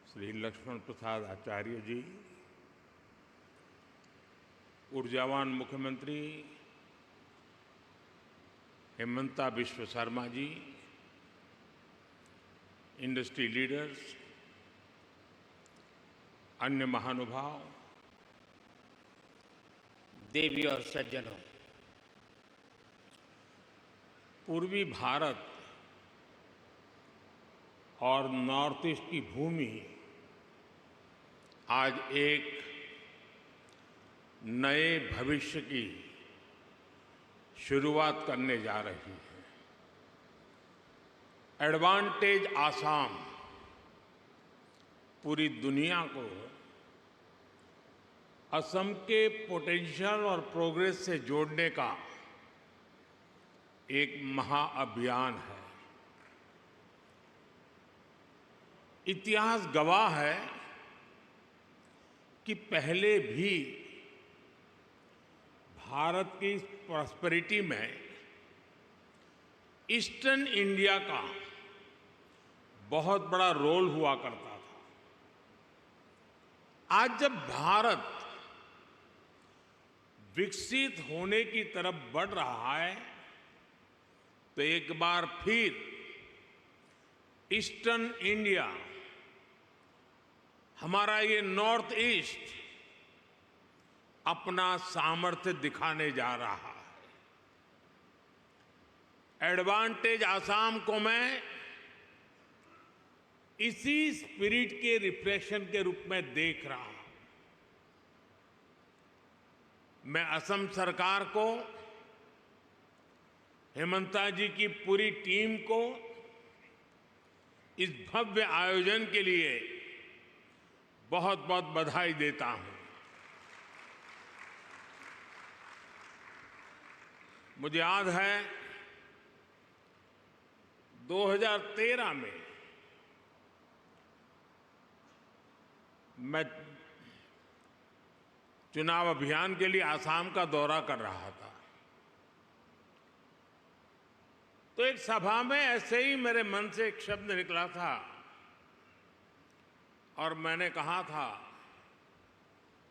श्री लक्ष्मण प्रसाद आचार्य जी, ऊर्जावान मुख्यमंत्री Hemanta Biswa Sharma ji, industry leaders, अन्य महानुभाव, देवी और सज्जनों, पूर्वी भारत और नॉर्थ ईस्ट की भूमि आज एक नए भविष्य की शुरुआत करने जा रही है। एडवांटेज आसाम पूरी दुनिया को असम के पोटेंशियल और प्रोग्रेस से जोड़ने का एक महाअभियान है। इतिहास गवाह है कि पहले भी भारत की प्रॉस्पेरिटी में ईस्टर्न इंडिया का बहुत बड़ा रोल हुआ करता था। आज जब भारत विकसित होने की तरफ बढ़ रहा है तो एक बार फिर ईस्टर्न इंडिया, हमारा ये नॉर्थ ईस्ट अपना सामर्थ्य दिखाने जा रहा है। एडवांटेज आसाम को मैं इसी स्पिरिट के रिफ्लेक्शन के रूप में देख रहा हूं। मैं असम सरकार को, हेमंता जी की पूरी टीम को इस भव्य आयोजन के लिए बहुत बहुत बधाई देता हूं। मुझे याद है 2013 में मैं चुनाव अभियान के लिए आसाम का दौरा कर रहा था, तो एक सभा में ऐसे ही मेरे मन से एक शब्द निकला था और मैंने कहा था,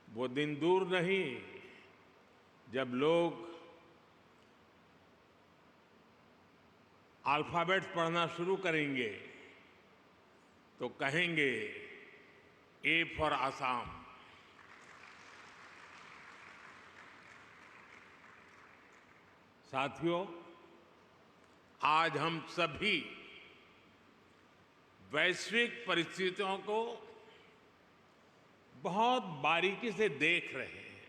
वो दिन दूर नहीं जब लोग अल्फाबेट्स पढ़ना शुरू करेंगे तो कहेंगे ए फॉर आसाम। साथियों, आज हम सभी वैश्विक परिस्थितियों को बहुत बारीकी से देख रहे हैं,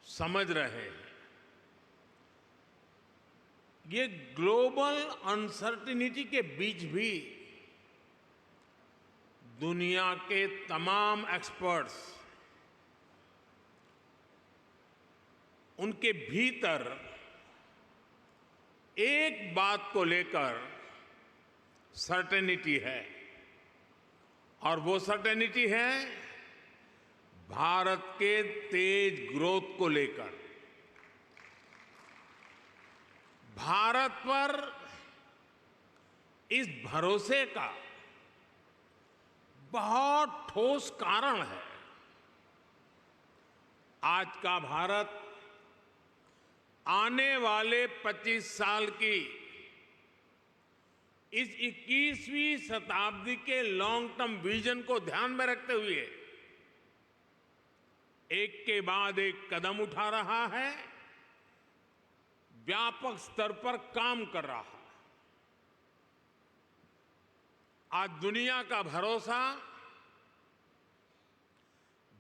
समझ रहे हैं। ये ग्लोबल अनसर्टेनिटी के बीच भी दुनिया के तमाम एक्सपर्ट्स उनके भीतर एक बात को लेकर सर्टेनिटी है, और वो सर्टेनिटी है भारत के तेज ग्रोथ को लेकर। भारत पर इस भरोसे का बहुत ठोस कारण है। आज का भारत आने वाले 25 साल की इस 21वीं शताब्दी के लॉन्ग टर्म विजन को ध्यान में रखते हुए एक के बाद एक कदम उठा रहा है, व्यापक स्तर पर काम कर रहा है। आज दुनिया का भरोसा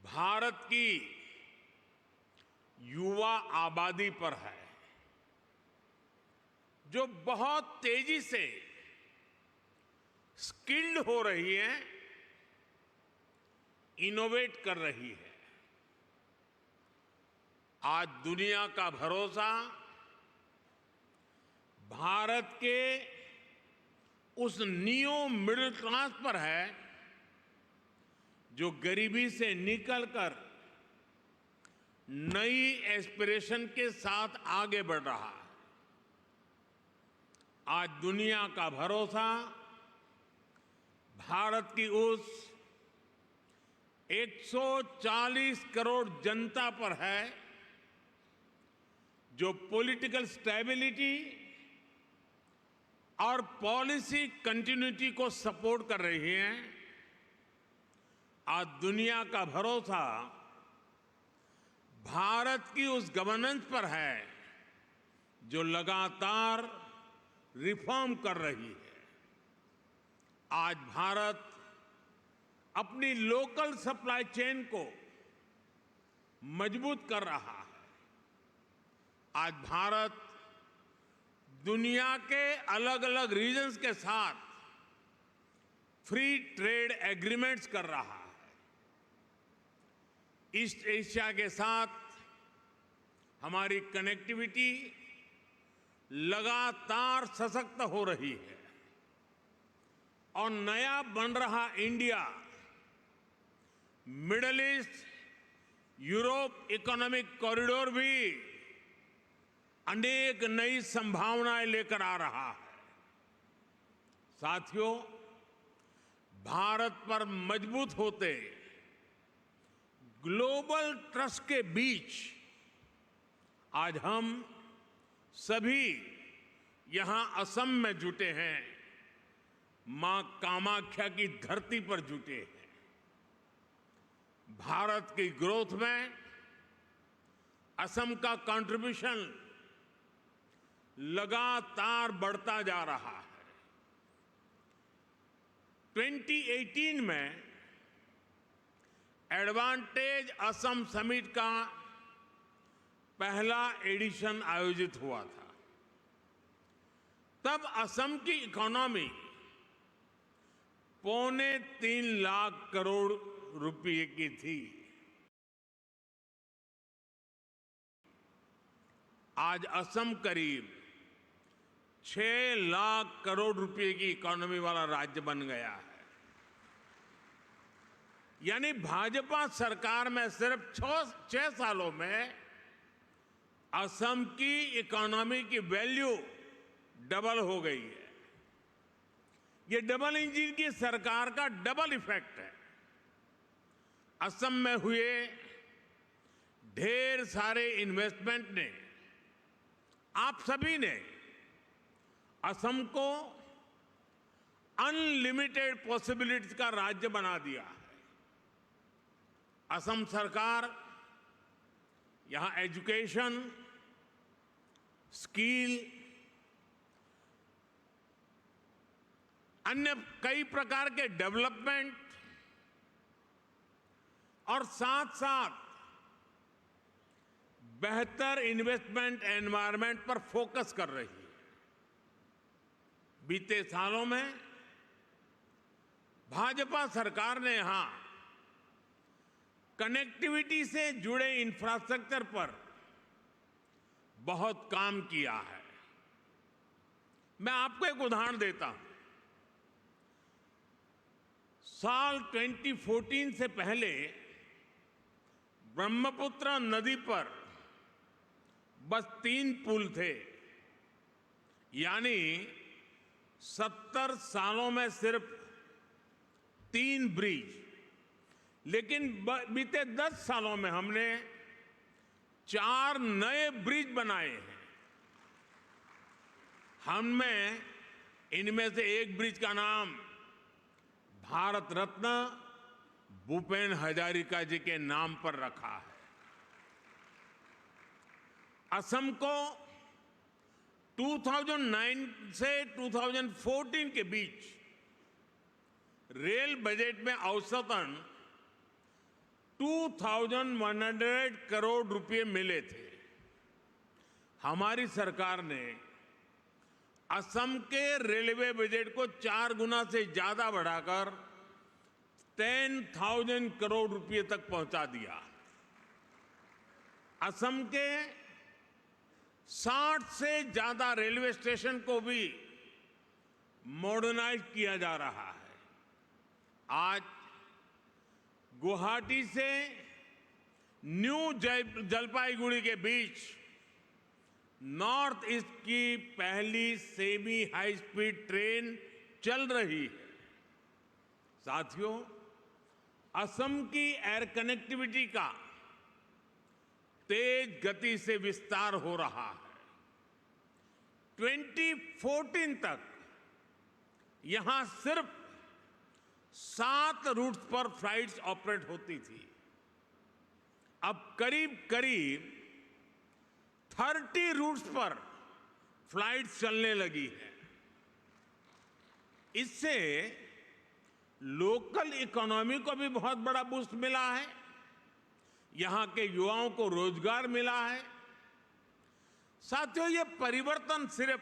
भारत की युवा आबादी पर है, जो बहुत तेजी से स्किल्ड हो रही है, इनोवेट कर रही है। आज दुनिया का भरोसा भारत के उस नियो मिडिल क्लास पर है जो गरीबी से निकलकर नई एस्पिरेशन के साथ आगे बढ़ रहा है। आज दुनिया का भरोसा भारत की उस 140 करोड़ जनता पर है जो पॉलिटिकल स्टेबिलिटी और पॉलिसी कंटिन्यूटी को सपोर्ट कर रही हैं। आज दुनिया का भरोसा भारत की उस गवर्नेंस पर है जो लगातार रिफॉर्म कर रही है। आज भारत अपनी लोकल सप्लाई चेन को मजबूत कर रहा है। आज भारत दुनिया के अलग अलग रीजन्स के साथ फ्री ट्रेड एग्रीमेंट्स कर रहा है। ईस्ट एशिया के साथ हमारी कनेक्टिविटी लगातार सशक्त हो रही है और नया बन रहा India middle east Europe economic corridor भी अनेक नई संभावनाएं लेकर आ रहा है। साथियों, भारत पर मजबूत होते ग्लोबल ट्रस्ट के बीच आज हम सभी यहां असम में जुटे हैं, मां कामाख्या की धरती पर जुटे हैं। भारत की ग्रोथ में असम का कंट्रीब्यूशन लगातार बढ़ता जा रहा है। 2018 में एडवांटेज असम समिट का पहला एडिशन आयोजित हुआ था। तब असम की इकोनॉमी 3.25 लाख करोड़ रुपए की थी। आज असम करीब 6 लाख करोड़ रुपए की इकोनॉमी वाला राज्य बन गया है। यानी भाजपा सरकार में सिर्फ 6 सालों में असम की इकोनॉमी की वैल्यू डबल हो गई है। ये डबल इंजन की सरकार का डबल इफेक्ट है। असम में हुए ढेर सारे इन्वेस्टमेंट ने, आप सभी ने असम को अनलिमिटेड पॉसिबिलिटीज का राज्य बना दिया है। असम सरकार यहां एजुकेशन, स्किल, अन्य कई प्रकार के डेवलपमेंट और साथ साथ बेहतर इन्वेस्टमेंट एनवायरनमेंट पर फोकस कर रही है। बीते सालों में भाजपा सरकार ने यहां कनेक्टिविटी से जुड़े इंफ्रास्ट्रक्चर पर बहुत काम किया है। मैं आपको एक उदाहरण देता हूं। साल 2014 से पहले ब्रह्मपुत्र नदी पर बस 3 पुल थे। यानी 70 सालों में सिर्फ 3 ब्रिज। लेकिन बीते 10 सालों में हमने 4 नए ब्रिज बनाए हैं। हमने इनमें से एक ब्रिज का नाम भारत रत्न भूपेन हजारिका जी के नाम पर रखा है। असम को 2009 से 2014 के बीच रेल बजट में औसतन 2,100 करोड़ रुपए मिले थे। हमारी सरकार ने असम के रेलवे बजट को 4 गुना से ज्यादा बढ़ाकर 10,000 करोड़ रुपए तक पहुंचा दिया। असम के 60 से ज्यादा रेलवे स्टेशन को भी मॉडर्नाइज किया जा रहा है। आज गुवाहाटी से न्यू जलपाईगुड़ी के बीच नॉर्थ ईस्ट की पहली सेमी हाई स्पीड ट्रेन चल रही है। साथियों, असम की एयर कनेक्टिविटी का तेज गति से विस्तार हो रहा है। 2014 तक यहां सिर्फ 7 रूट्स पर फ्लाइट्स ऑपरेट होती थी। अब करीब करीब 30 रूट्स पर फ्लाइट्स चलने लगी है। इससे लोकल इकोनॉमी को भी बहुत बड़ा बूस्ट मिला है, यहां के युवाओं को रोजगार मिला है। साथियों, ये परिवर्तन सिर्फ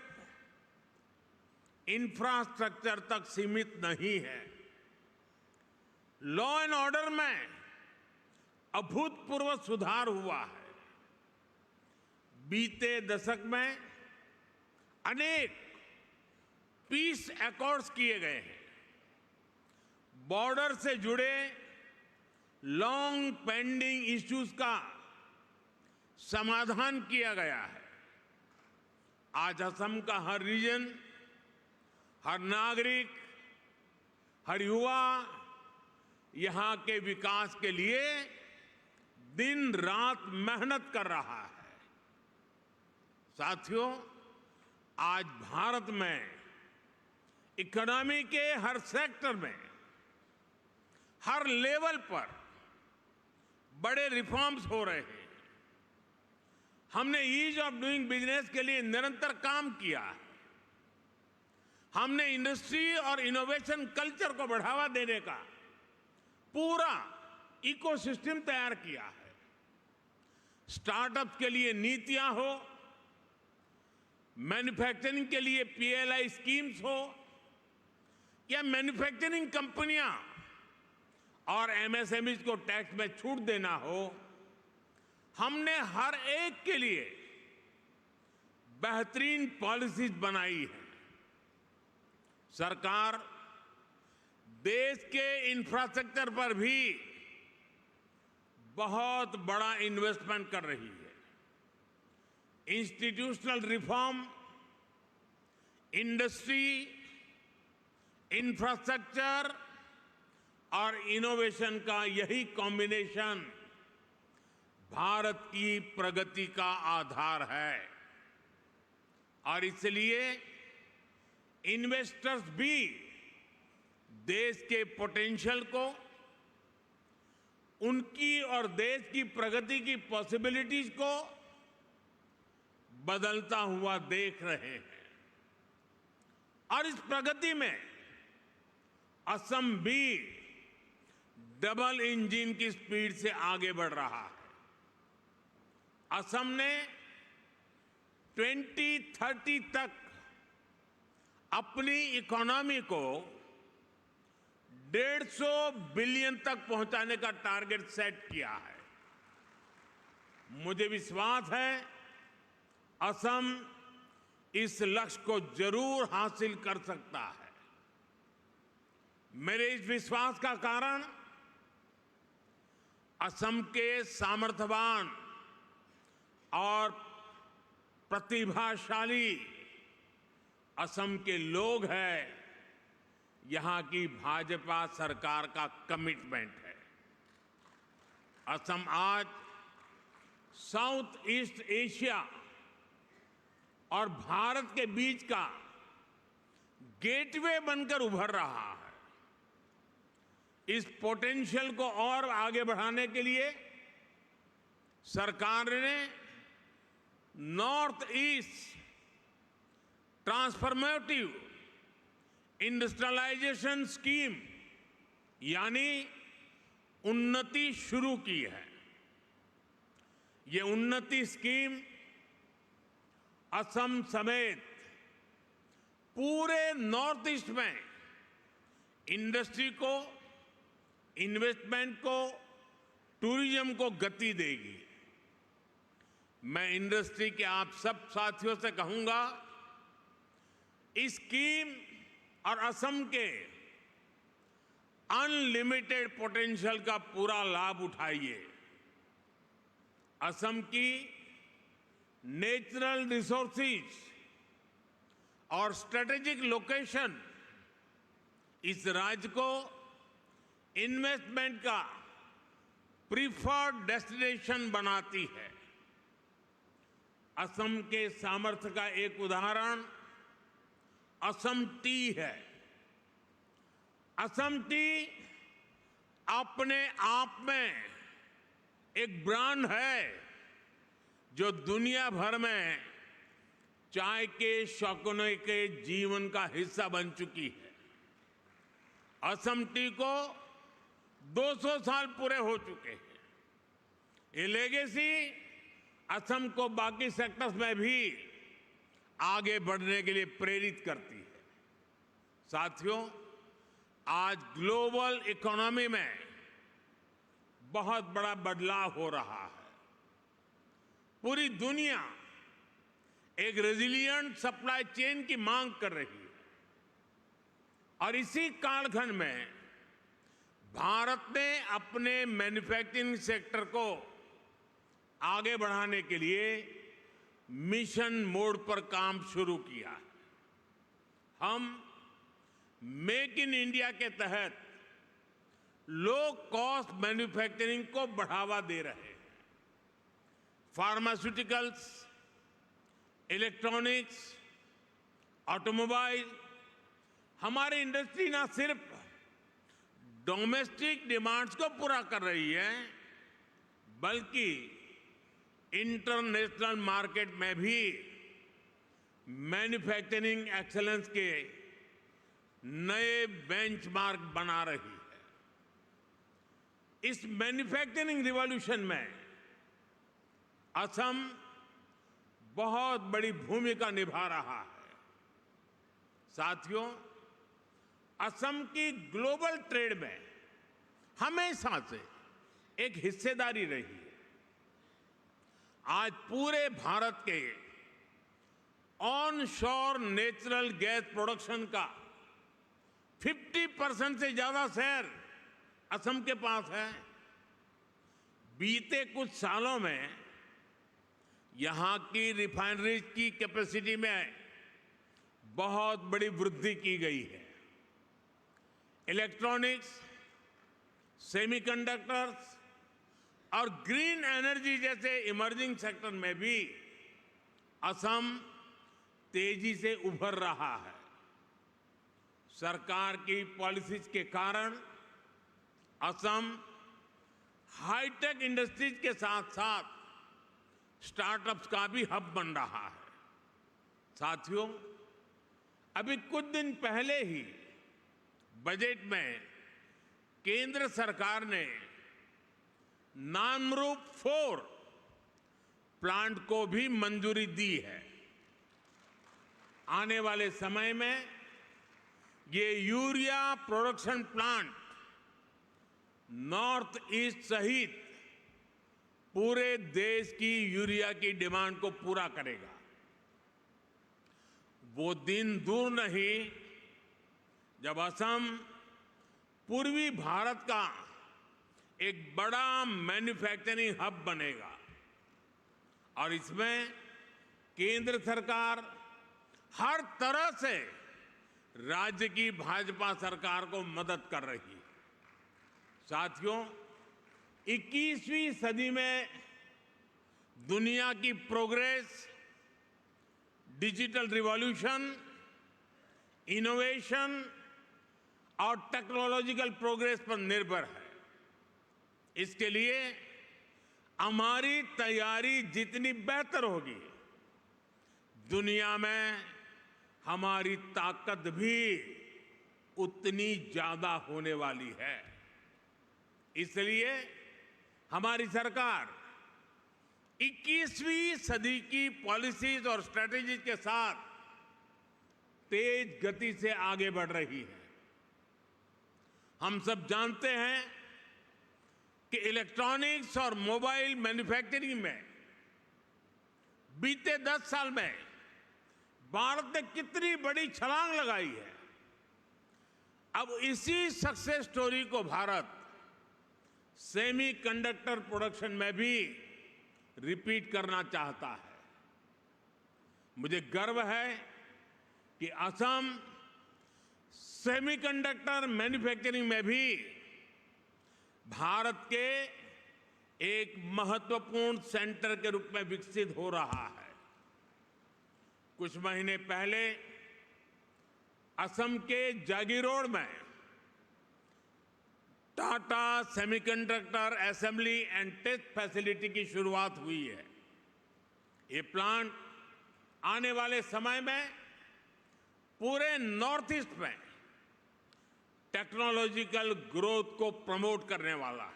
इंफ्रास्ट्रक्चर तक सीमित नहीं है। लॉ एंड ऑर्डर में अभूतपूर्व सुधार हुआ है। बीते दशक में अनेक पीस अकॉर्ड्स किए गए हैं। बॉर्डर से जुड़े लॉन्ग पेंडिंग इश्यूज का समाधान किया गया है। आज असम का हर रीजन, हर नागरिक, हर युवा यहां के विकास के लिए दिन रात मेहनत कर रहा है। साथियों, आज भारत में इकोनॉमी के हर सेक्टर में, हर लेवल पर बड़े रिफॉर्म्स हो रहे हैं। हमने ईज ऑफ डूइंग बिजनेस के लिए निरंतर काम किया है। हमने इंडस्ट्री और इनोवेशन कल्चर को बढ़ावा देने का पूरा इकोसिस्टम तैयार किया है। स्टार्टअप्स के लिए नीतियां हो, मैन्युफैक्चरिंग के लिए पीएलआई स्कीम्स हो, या मैन्युफैक्चरिंग कंपनियां और एमएसएमईज को टैक्स में छूट देना हो, हमने हर एक के लिए बेहतरीन पॉलिसीज बनाई है। सरकार देश के इंफ्रास्ट्रक्चर पर भी बहुत बड़ा इन्वेस्टमेंट कर रही है। इंस्टीट्यूशनल रिफॉर्म, इंडस्ट्री, इंफ्रास्ट्रक्चर और इनोवेशन का यही कॉम्बिनेशन भारत की प्रगति का आधार है। और इसलिए इन्वेस्टर्स भी देश के पोटेंशियल को, उनकी और देश की प्रगति की पॉसिबिलिटीज को बदलता हुआ देख रहे हैं। और इस प्रगति में असम भी डबल इंजन की स्पीड से आगे बढ़ रहा है। असम ने 2030 तक अपनी इकोनॉमी को 150 बिलियन तक पहुंचाने का टारगेट सेट किया है। मुझे विश्वास है असम इस लक्ष्य को जरूर हासिल कर सकता है। मेरे इस विश्वास का कारण असम के सामर्थ्यवान और प्रतिभाशाली असम के लोग हैं, यहां की भाजपा सरकार का कमिटमेंट है। असम आज साउथ ईस्ट एशिया और भारत के बीच का गेटवे बनकर उभर रहा है। इस पोटेंशियल को और आगे बढ़ाने के लिए सरकार ने north east transformative industrialisation scheme यानी उन्नति शुरू की है। ये उन्नति स्कीम असम समेत पूरे नॉर्थ ईस्ट में इंडस्ट्री को, इन्वेस्टमेंट को, टूरिज्म को गति देगी। मैं इंडस्ट्री के आप सब साथियों से कहूंगा, इस स्कीम और असम के अनलिमिटेड पोटेंशियल का पूरा लाभ उठाइए। असम की नेचुरल रिसोर्सेज और स्ट्रेटेजिक लोकेशन इस राज्य को इन्वेस्टमेंट का प्रीफर्ड डेस्टिनेशन बनाती है। असम के सामर्थ्य का एक उदाहरण असम टी है। असम टी अपने आप में एक ब्रांड है जो दुनिया भर में चाय के शौकीनों के जीवन का हिस्सा बन चुकी है। असम टी को 200 साल पूरे हो चुके हैं। ये लेगेसी असम को बाकी सेक्टर्स में भी आगे बढ़ने के लिए प्रेरित करती है। साथियों, आज ग्लोबल इकोनॉमी में बहुत बड़ा बदलाव हो रहा है। पूरी दुनिया एक रेजिलिएंट सप्लाई चेन की मांग कर रही है और इसी कालखंड में भारत ने अपने मैन्युफैक्चरिंग सेक्टर को आगे बढ़ाने के लिए मिशन मोड पर काम शुरू किया है। हम मेक इन इंडिया के तहत लो कॉस्ट मैन्युफैक्चरिंग को बढ़ावा दे रहे हैं। फार्मास्यूटिकल्स, इलेक्ट्रॉनिक्स, ऑटोमोबाइल, हमारी इंडस्ट्री ना सिर्फ डोमेस्टिक डिमांड्स को पूरा कर रही है बल्कि इंटरनेशनल मार्केट में भी मैन्युफैक्चरिंग एक्सेलेंस के नए बेंचमार्क बना रही है। इस मैन्युफैक्चरिंग रिवॉल्यूशन में असम बहुत बड़ी भूमिका निभा रहा है। साथियों, असम की ग्लोबल ट्रेड में हमेशा से एक हिस्सेदारी रही है। आज पूरे भारत के ऑन शोर नेचुरल गैस प्रोडक्शन का 50% से ज्यादा शेयर असम के पास है। बीते कुछ सालों में यहां की रिफाइनरीज की कैपेसिटी में बहुत बड़ी वृद्धि की गई है। इलेक्ट्रॉनिक्स, सेमीकंडक्टर्स और ग्रीन एनर्जी जैसे इमर्जिंग सेक्टर में भी असम तेजी से उभर रहा है। सरकार की पॉलिसीज के कारण असम हाईटेक इंडस्ट्रीज के साथ साथ स्टार्टअप्स का भी हब बन रहा है। साथियों, अभी कुछ दिन पहले ही बजट में केंद्र सरकार ने नामरूप 4 प्लांट को भी मंजूरी दी है। आने वाले समय में ये urea production plant north east सहित पूरे देश की यूरिया की डिमांड को पूरा करेगा। वो दिन दूर नहीं जब असम पूर्वी भारत का एक बड़ा मैन्युफैक्चरिंग हब बनेगा और इसमें केंद्र सरकार हर तरह से राज्य की भाजपा सरकार को मदद कर रही है। साथियों, 21वीं सदी में दुनिया की प्रोग्रेस डिजिटल रिवॉल्यूशन, इनोवेशन और टेक्नोलॉजिकल प्रोग्रेस पर निर्भर है। इसके लिए हमारी तैयारी जितनी बेहतर होगी, दुनिया में हमारी ताकत भी उतनी ज्यादा होने वाली है। इसलिए हमारी सरकार 21वीं सदी की पॉलिसीज और स्ट्रेटेजीज के साथ तेज गति से आगे बढ़ रही है। हम सब जानते हैं कि इलेक्ट्रॉनिक्स और मोबाइल मैन्युफैक्चरिंग में बीते 10 साल में भारत ने कितनी बड़ी छलांग लगाई है। अब इसी सक्सेस स्टोरी को भारत सेमीकंडक्टर प्रोडक्शन में भी रिपीट करना चाहता है। मुझे गर्व है कि असम सेमीकंडक्टर मैन्युफैक्चरिंग में भी भारत के एक महत्वपूर्ण सेंटर के रूप में विकसित हो रहा है। कुछ महीने पहले असम के जागीरोड में Tata semiconductor assembly and test facility की शुरुआत हुई है। ये प्लांट आने वाले समय में पूरे नॉर्थ ईस्ट में टेक्नोलॉजिकल ग्रोथ को प्रमोट करने वाला है।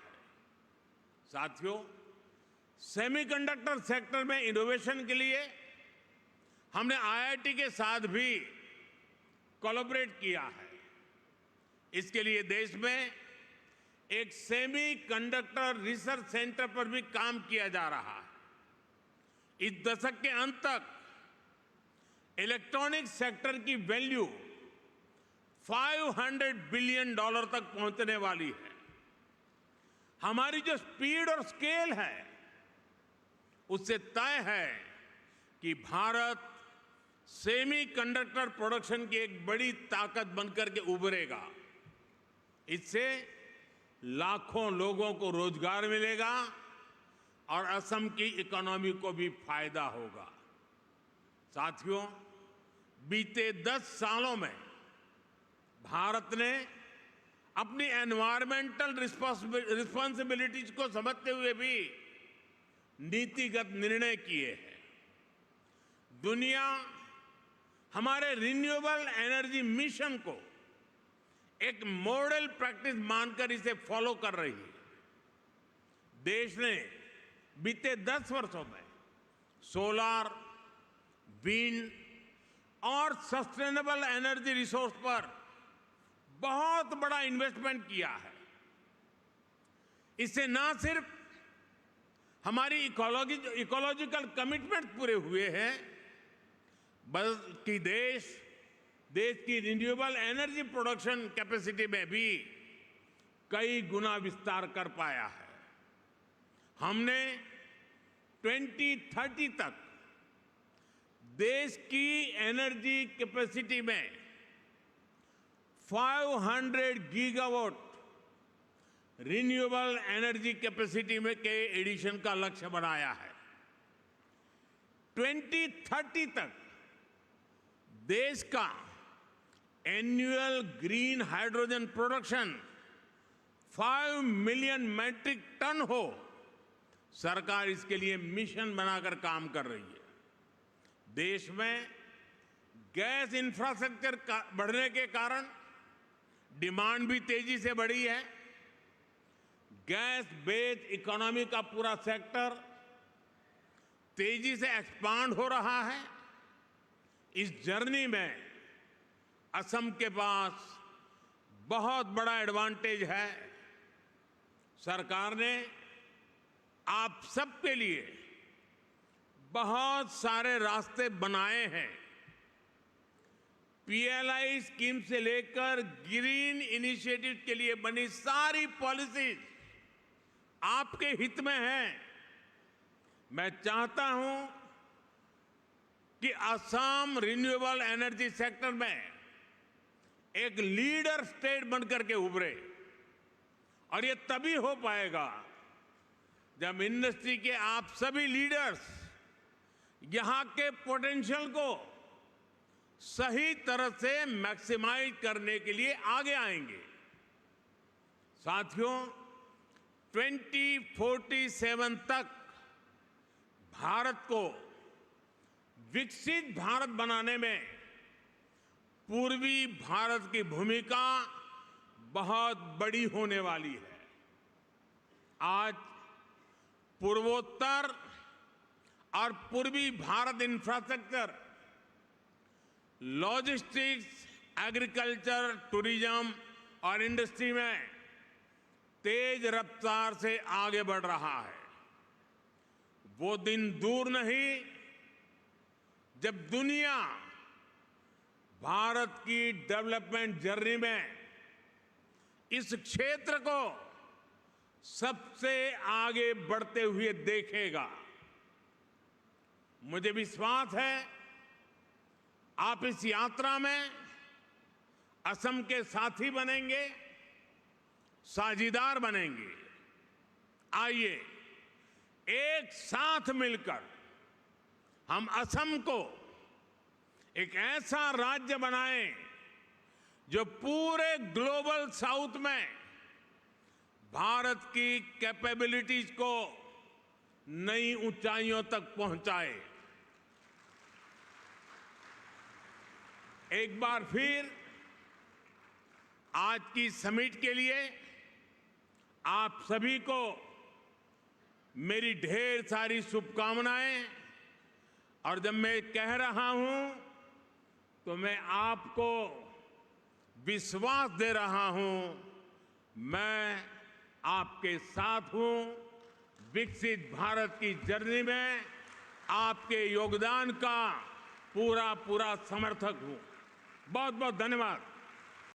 साथियों, सेमीकंडक्टर सेक्टर में इनोवेशन के लिए हमने आईआईटी के साथ भी कोलैबोरेट किया है। इसके लिए देश में एक सेमीकंडक्टर रिसर्च सेंटर पर भी काम किया जा रहा है। इस दशक के अंत तक इलेक्ट्रॉनिक सेक्टर की वैल्यू $500 बिलियन तक पहुंचने वाली है। हमारी जो स्पीड और स्केल है उससे तय है कि भारत सेमीकंडक्टर प्रोडक्शन की एक बड़ी ताकत बनकर के उभरेगा। इससे लाखों लोगों को रोजगार मिलेगा और असम की इकोनॉमी को भी फायदा होगा। साथियों, बीते 10 सालों में भारत ने अपनी एनवायरमेंटल रिस्पॉन्सिबिलिटीज को समझते हुए भी नीतिगत निर्णय किए हैं। दुनिया हमारे रिन्यूएबल एनर्जी मिशन को एक मॉडल प्रैक्टिस मानकर इसे फॉलो कर रही है। देश ने बीते 10 वर्षों में सोलर, विंड और सस्टेनेबल एनर्जी रिसोर्स पर बहुत बड़ा इन्वेस्टमेंट किया है। इससे न सिर्फ हमारी इकोलॉजिकल कमिटमेंट पूरे हुए हैं, बल्कि देश की रिन्यूएबल एनर्जी प्रोडक्शन कैपेसिटी में भी कई गुना विस्तार कर पाया है। हमने 2030 तक देश की एनर्जी कैपेसिटी में 500 गीगावाट रिन्यूएबल एनर्जी कैपेसिटी में के एडिशन का लक्ष्य बनाया है। 2030 तक देश का annual green hydrogen production 5 million metric ton हो, सरकार इसके लिए मिशन बनाकर काम कर रही है। देश में गैस इंफ्रास्ट्रक्चर बढ़ने के कारण डिमांड भी तेजी से बढ़ी है। गैस बेस्ड इकोनॉमी का पूरा सेक्टर तेजी से एक्सपांड हो रहा है। इस जर्नी में असम के पास बहुत बड़ा एडवांटेज है। सरकार ने आप सबके लिए बहुत सारे रास्ते बनाए हैं। पीएलआई स्कीम से लेकर ग्रीन इनिशिएटिव के लिए बनी सारी पॉलिसीज आपके हित में है। मैं चाहता हूं कि असम रिन्यूएबल एनर्जी सेक्टर में एक लीडर स्टेट बनकर के उभरे, और ये तभी हो पाएगा जब इंडस्ट्री के आप सभी लीडर्स यहां के पोटेंशियल को सही तरह से मैक्सिमाइज करने के लिए आगे आएंगे। साथियों, 2047 तक भारत को विकसित भारत बनाने में पूर्वी भारत की भूमिका बहुत बड़ी होने वाली है। आज पूर्वोत्तर और पूर्वी Bharat infrastructure, logistics, agriculture, tourism और इंडस्ट्री में तेज रफ्तार से आगे बढ़ रहा है। वो दिन दूर नहीं जब दुनिया भारत की डेवलपमेंट जर्नी में इस क्षेत्र को सबसे आगे बढ़ते हुए देखेगा। मुझे विश्वास है आप इस यात्रा में असम के साथी बनेंगे, साझीदार बनेंगे। आइए एक साथ मिलकर हम असम को एक ऐसा राज्य बनाएं जो पूरे ग्लोबल साउथ में भारत की कैपेबिलिटीज को नई ऊंचाइयों तक पहुंचाए। एक बार फिर आज की समिट के लिए आप सभी को मेरी ढेर सारी शुभकामनाएं। और जब मैं कह रहा हूं तो मैं आपको विश्वास दे रहा हूं, मैं आपके साथ हूं। विकसित भारत की जर्नी में आपके योगदान का पूरा समर्थक हूं। बहुत बहुत धन्यवाद।